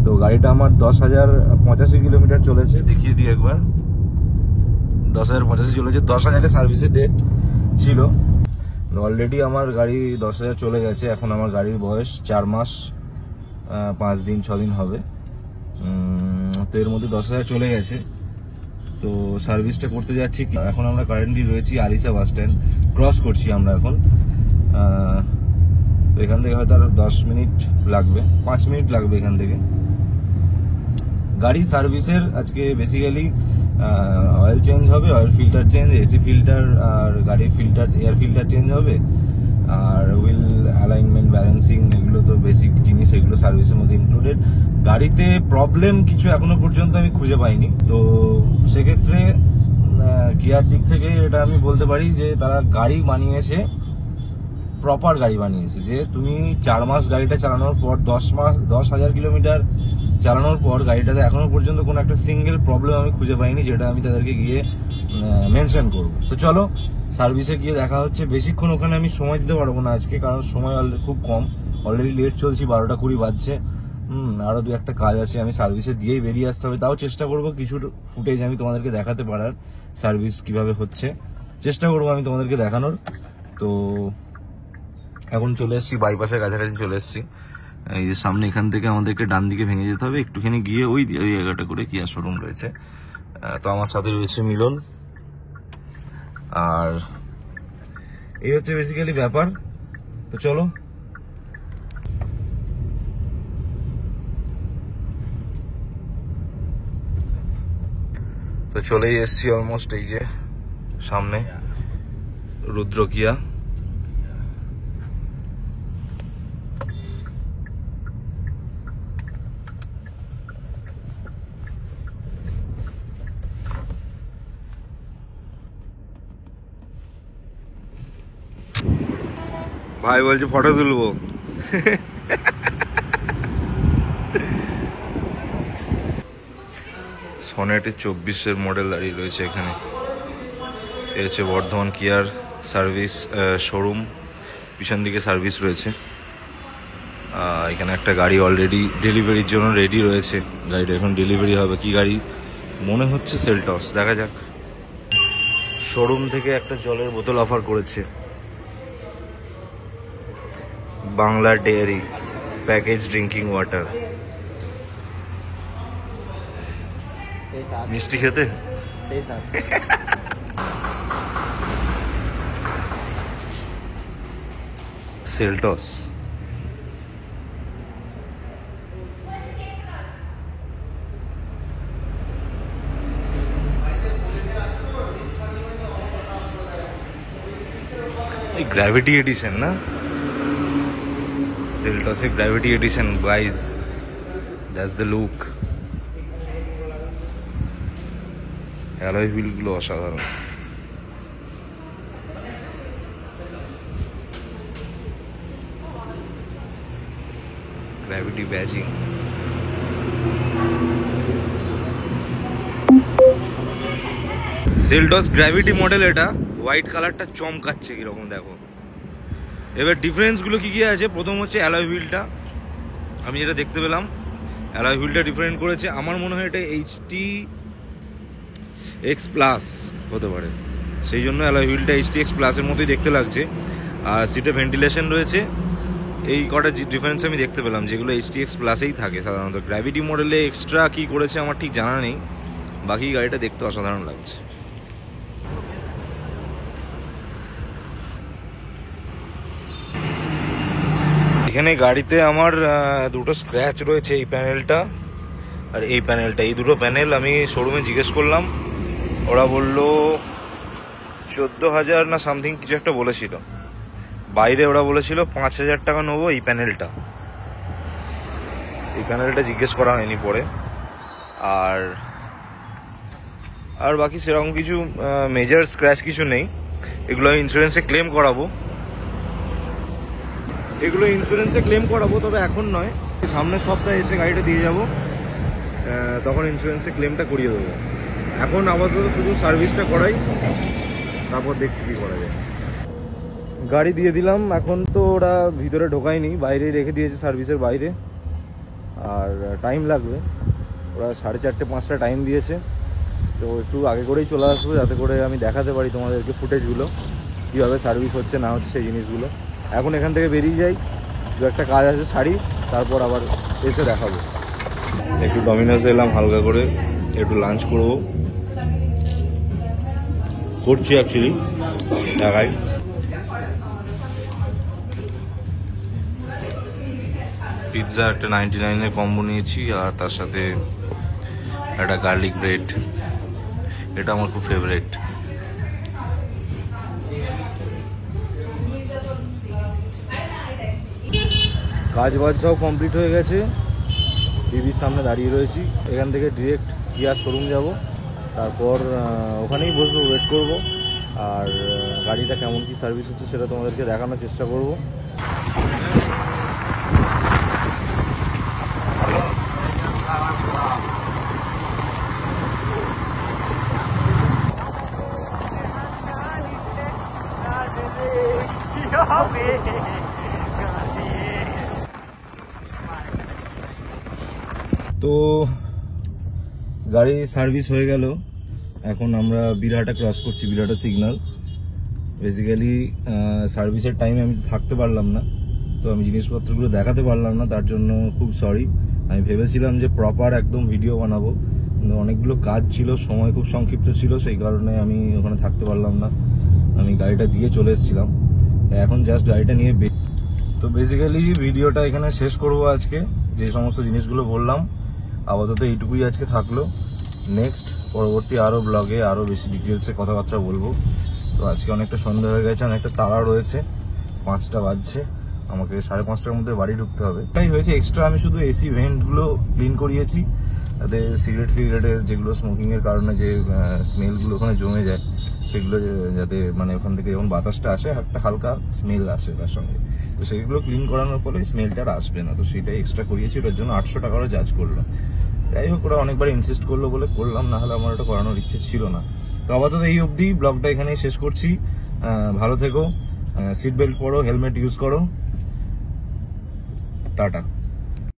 তো গাড়িটা আমার 10,085 কিলোমিটার চলেছে, দেখিয়ে দিই একবার। 10,085 চলেছে, 10,000 সার্ভিসের ডেট ছিল। অলরেডি আমার গাড়ি 10,000 চলে গেছে। এখন আমার গাড়ির বয়স 4 মাস 5 দিন 6 দিন হবে। তো এর মধ্যে 10,000 চলে গেছে। তো সার্ভিসটা করতে যাচ্ছি। এখন আমরা কারেন্টলি রয়েছি আরিসা বাস স্ট্যান্ড, ক্রস করছি আমরা এখন। তো এখান থেকে হয়তো আর 10 মিনিট লাগবে, 5 মিনিট লাগবে এখান থেকে। গাড়ি সার্ভিসের আজকে বেসিক্যালি অয়েল চেঞ্জ হবে, oil filter change, AC filter আর গাড়ির ফিল্টার, এয়ার ফিল্টার চেঞ্জ হবে, আর হুইল অ্যালাইনমেন্ট, ব্যালেন্সিং, এগুলো তো বেসিক জিনিস, এগুলো সার্ভিসের মধ্যে ইনক্লুডেড। গাড়িতে প্রবলেম কিছু এখনো পর্যন্ত আমি খুঁজে পাইনি। তো সেক্ষেত্রে কিয়ার দিক থেকে এটা আমি বলতে পারি যে তারা গাড়ি বানিয়েছে, প্রপার গাড়ি বানিয়েছে। যে তুমি 4 মাস গাড়িটা চালানোর পর, 10,000 কিলোমিটার চালানোর পর গাড়িটাতে এখনো পর্যন্ত কোনো একটা সিঙ্গেল প্রবলেম আমি খুঁজে পাইনি, যেটা আমি তাদেরকে গিয়ে মেনশন করবো। তো চলো সার্ভিসে গিয়ে দেখা হচ্ছে। বেশিক্ষণ ওখানে আমি সময় দিতে পারবো না আজকে, কারণ সময় খুব কম, অলরেডি লেট চলছি, 12টা 20 বাজছে। আরো 2-1টা কাজ আছে, আমি সার্ভিসে দিয়েই বেরিয়ে আসতে হবে। তাও চেষ্টা করবো কিছু ফুটেজ আমি তোমাদেরকে দেখাতে পারার, সার্ভিস কিভাবে হচ্ছে চেষ্টা করবো আমি তোমাদেরকে দেখানোর। তো এখন চলে এসেছি বাইপাসের কাছাকাছি চলে এসেছি। এই যে সামনে এখান থেকে আমাদেরকে ডান দিকে ভেঙে যেতে হবে, একটুখানি গিয়ে ওই জায়গাটা করে কিয়া শোরুম রয়েছে। তো আমার সাথে রয়েছে মিলন, আর এই হচ্ছে বেসিক্যালি ব্যাপার। তো চলো। তো চলেই এসছি অলমোস্ট, এই যে সামনে রুদ্র কিয়া। ভাই বলছে ফটো তুলবো। সনেটের 24-এর মডেল দাঁড়িয়ে রয়েছে এখানে। এ হচ্ছে বর্ধমান কিয়ার সার্ভিস শোরুম, পিছন দিকে সার্ভিস রয়েছে। এখানে একটা গাড়ি অলরেডি ডেলিভারির জন্য রেডি রয়েছে। গাড়িটা এখন ডেলিভারি হবে। কি গাড়ি? মনে হচ্ছে সেলটস, দেখা যাক। শোরুম থেকে একটা জলের বোতল অফার করেছে, Bangla dairy package drinking water. মিষ্টি খেতে সেলটস। গ্র্যাভিটি এডিশন না, সেলটসের gravity edition guys, that's the look. Alloy wheel গুলো অসাধারণ। Gravity badging. Seltos gravity model, এটা হোয়াইট কালারটা চমকাচ্ছে কিরকম দেখো। এবার ডিফারেন্স গুলো কি কি আছে? প্রথম হচ্ছে অ্যালয় হুইলটা, আমি যেটা দেখতে পেলাম অ্যালয় হুইলটা ডিফারেন্ট করেছে। আমার মনে হয় এটা HTX+ হতে পারে, সেই জন্য অ্যালয় হুইলটা HTX+ এর মতোই দেখতে লাগছে। আর সিটে ভেন্টিলেশন রয়েছে, এই কটা ডিফারেন্স আমি দেখতে পেলাম, যেগুলো HTX+-এই থাকে সাধারণত। গ্র্যাভিটি মডেলে এক্সট্রা কি করেছে আমার ঠিক জানা নেই, বাকি গাড়িটা দেখতে অসাধারণ লাগছে। এখানে গাড়িতে আমার দুটো স্ক্র্যাচ রয়েছে, এই প্যানেলটা আর এই প্যানেলটা। এই দুটো প্যানেল আমি শোরুমে জিজ্ঞেস করলাম, ওরা বললো 14,000 না সামথিং কিছু একটা বলেছিল। বাইরে ওরা বলেছিল 5,000 টাকা নেবো এই প্যানেলটা। এই প্যানেলটা জিজ্ঞেস করা হয়নি পরে। আর বাকি সেরকম কিছু মেজর স্ক্র্যাচ কিছু নেই। এগুলো আমি ইন্স্যুরেন্সে ক্লেম করাবো, তবে এখন নয়, সামনের সপ্তাহে এসে গাড়িটা দিয়ে যাব, তখন ইন্স্যুরেন্সে ক্লেমটা করিয়ে দেবো। এখন আপাতত শুধু সার্ভিসটা করাই, তারপর দেখছি কি করা যায়। গাড়ি দিয়ে দিলাম, এখন তো ওরা ভিতরে ঢোকায়নি, বাইরেই রেখে দিয়েছে সার্ভিসের বাইরে। আর টাইম লাগবে, ওরা 4:30 5টা টাইম দিয়েছে। তো একটু আগে করেই চলে আসবো যাতে করে আমি দেখাতে পারি তোমাদেরকে ফুটেজগুলো, কীভাবে সার্ভিস হচ্ছে না হচ্ছে সেই জিনিসগুলো। এখন এখান থেকে বেরিয়ে যাই, দু একটা কাজ আছে সারি, তারপর আবার এসে দেখাবো। একটু ডমিনোজ এলাম হালকা করে, একটু লাঞ্চ করবো, করছি অ্যাকচুয়ালি একাই। পিৎজা একটা 99-এর কম্বো নিয়েছি, আর তার সাথে একটা গার্লিক ব্রেড, এটা আমার খুব ফেভারিট। কাজ বাজ সব কমপ্লিট হয়ে গেছে, টিভির সামনে দাঁড়িয়ে রয়েছি। এখান থেকে ডিরেক্ট কিয়ার শোরুম যাব, তারপর ওখানেই বসবো, ওয়েট করব, আর গাড়িটা কেমন কি সার্ভিস হচ্ছে সেটা তোমাদেরকে দেখানোর চেষ্টা করব। তো গাড়ি সার্ভিস হয়ে গেল, এখন আমরা বিরাটা ক্রস করছি, বিরাটা সিগন্যাল। বেসিক্যালি সার্ভিসের টাইমে আমি থাকতে পারলাম না, তো আমি জিনিসপত্রগুলো দেখাতে পারলাম না, তার জন্য খুব সরি। আমি ভেবেছিলাম যে প্রপার একদম ভিডিও বানাবো, কিন্তু অনেকগুলো কাজ ছিল, সময় খুব সংক্ষিপ্ত ছিল, সেই কারণে আমি ওখানে থাকতে পারলাম না। আমি গাড়িটা দিয়ে চলে এসেছিলাম, এখন জাস্ট গাড়িটা নিয়ে তো বেসিক্যালি ভিডিওটা এখানে শেষ করব আজকে। যে সমস্ত জিনিসগুলো বললাম আপাতত এইটুকুই আজকে থাকলো। নেক্সট পরবর্তী আরও ব্লগে আরও বেশি ডিটেলসে কথাবার্তা বলবো। তো আজকে অনেকটা সন্ধ্যা হয়ে গেছে, অনেকটা তাড়া রয়েছে, 5টা বাজছে, আমাকে 5:30টার মধ্যে বাড়ি ঢুকতে হবে। তাই হয়েছে এক্সট্রা আমি শুধু এসি ভেন্টগুলো ক্লিন করিয়েছি, তাতে সিগারেটের যেগুলো স্মোকিংয়ের কারণে যে স্মেলগুলো ওখানে জমে যায়, সেগুলো যাতে মানে ওখান থেকে যখন বাতাসটা আসে একটা হালকা স্মেল আসে তার সঙ্গে, তো সেগুলো ক্লিন করানোর ফলে স্মেলটা আর আসবে না। তো সেটাই এক্সট্রা করিয়েছি, ওটার জন্য 800 টাকারও চার্জ করলো। যাই হোক, ওরা অনেকবার ইনসিস্ট করলো বলে করলাম, না হলে আমার ওটা করানোর ইচ্ছে ছিল না। তো আপাতত এই অবধি ব্লগটা এখানেই শেষ করছি। ভালো থেকো, সিট বেল্ট পরো, হেলমেট ইউজ করো, টাটা।